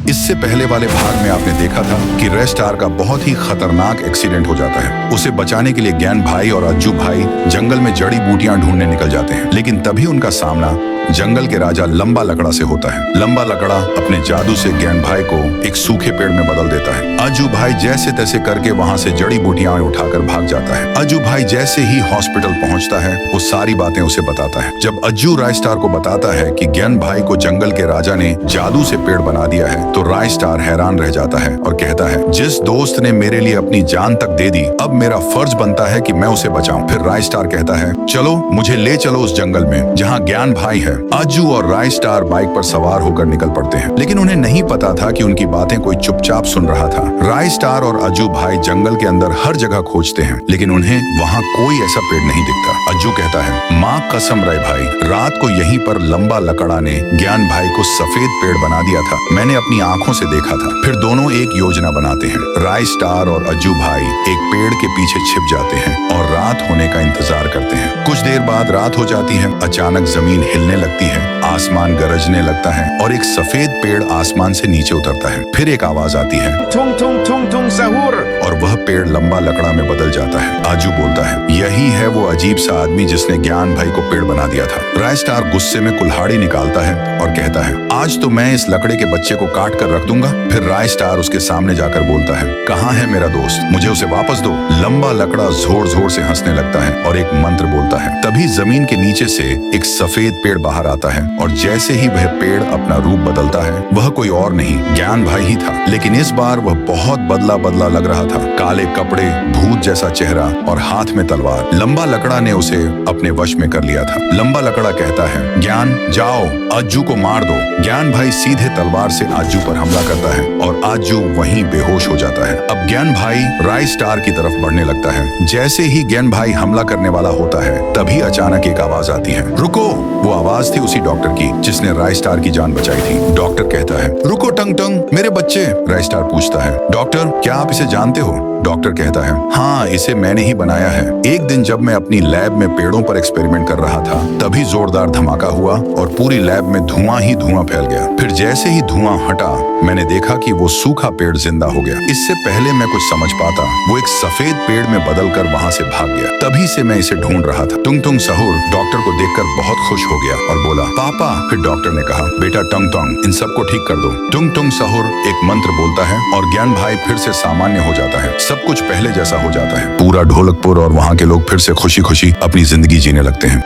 इससे पहले वाले भाग में आपने देखा था कि रे स्टार का बहुत ही खतरनाक एक्सीडेंट हो जाता है। उसे बचाने के लिए ज्ञान भाई और अज्जू भाई जंगल में जड़ी बूटियां ढूंढने निकल जाते हैं, लेकिन तभी उनका सामना जंगल के राजा लंबा लकड़ा से होता है। लंबा लकड़ा अपने जादू से ज्ञान भाई को एक सूखे पेड़ में बदल देता है। अज्जू भाई जैसे तैसे करके वहां से जड़ी बूटियां उठाकर भाग जाता है। अज्जू भाई जैसे ही हॉस्पिटल पहुंचता है वो सारी बातें उसे बताता है। जब अज्जू राय स्टार को बताता है कि ज्ञान भाई को जंगल के राजा ने जादू से पेड़ बना दिया है, तो राय स्टार हैरान रह जाता है और कहता है, जिस दोस्त ने मेरे लिए अपनी जान तक दे दी, अब मेरा फर्ज बनता है कि मैं उसे बचाऊं। फिर राय स्टार कहता है, चलो मुझे ले चलो उस जंगल में जहाँ ज्ञान भाई है। अज्जू और राय स्टार बाइक पर सवार होकर निकल पड़ते हैं, लेकिन उन्हें नहीं पता था कि उनकी बातें कोई चुपचाप सुन रहा था। राय स्टार और अज्जू भाई जंगल के अंदर हर जगह खोजते हैं, लेकिन उन्हें वहाँ कोई ऐसा पेड़ नहीं दिखता। अज्जू कहता है, माँ कसम राय भाई, रात को यहीं पर लंबा लकड़ा ने ज्ञान भाई को सफेद पेड़ बना दिया था। मैंने अपनी आंखों से देखा था। फिर दोनों एक योजना बनाते हैं। राय स्टार और अज्जू भाई एक पेड़ के पीछे छिप जाते हैं और रात होने का इंतजार करते हैं। कुछ देर बाद रात हो जाती है। अचानक जमीन हिलने लगती है, आसमान गरजने लगता है और एक सफेद पेड़ आसमान से नीचे उतरता है। फिर एक आवाज आती है, tung tung tung tung सहूर। और वह पेड़ लंबा लकड़ा में बदल जाता है। आजू बोलता है, यही है वो अजीब सा आदमी जिसने ज्ञान भाई को पेड़ बना दिया था। राय स्टार गुस्से में कुल्हाड़ी निकालता है और कहता है, आज तो मैं इस लकड़े के बच्चे को काट कर रख दूंगा। फिर राय स्टार उसके सामने जाकर बोलता है, कहाँ है मेरा दोस्त, मुझे उसे वापस दो। लंबा लकड़ा जोर जोर से हंसने लगता है और एक मंत्र बोलता है। तभी जमीन के नीचे से एक सफेद पेड़ बाहर आता है और जैसे ही वह पेड़ अपना रूप बदलता है, वह कोई और नहीं ज्ञान भाई ही था। लेकिन इस बार वह बहुत बदला बदला लग रहा था। काले कपड़े, भूत जैसा चेहरा और हाथ में तलवार। लंबा लकड़ा ने उसे अपने वश में कर लिया था। लंबा लकड़ा कहता है, ज्ञान जाओ, अज्जू को मार दो। ज्ञान भाई सीधे तलवार से आजू पर हमला करता है और आजू वहीं बेहोश हो जाता है। अब ज्ञान भाई राय स्टार की तरफ बढ़ने लगता है। जैसे ही ज्ञान भाई हमला करने वाला होता है, तभी अचानक एक आवाज आती है, रुको। वो आवाज थी उसी डॉक्टर की जिसने राय स्टार की जान बचाई थी। डॉक्टर कहता है, रुको टंग टंग, मेरे बच्चे। राय स्टार पूछता है, डॉक्टर क्या आप इसे जानते हो? डॉक्टर कहता है, हाँ, इसे मैंने ही बनाया है। एक दिन जब मैं अपनी लैब में पेड़ों पर एक्सपेरिमेंट कर रहा था, तभी जोरदार धमाका हुआ और पूरी लैब में धुआं ही धुआं फैल गया। फिर जैसे ही धुआं हटा, मैंने देखा कि वो सूखा पेड़ जिंदा हो गया। इससे पहले मैं कुछ समझ पाता, वो एक सफेद पेड़ में बदलकर वहाँ से भाग गया। तभी से मैं इसे ढूंढ रहा था। टुंग टुंग सहूर डॉक्टर को देखकर बहुत खुश हो गया और बोला, पापा। फिर डॉक्टर ने कहा, बेटा टंग टंग, इन सबको ठीक कर दो। टुंग टुंग सहूर एक मंत्र बोलता है और ज्ञान भाई फिर से सामान्य हो जाता है। सब कुछ पहले जैसा हो जाता है। पूरा ढोलकपुर और वहाँ के लोग फिर से खुशी खुशी अपनी जिंदगी जीने लगते हैं।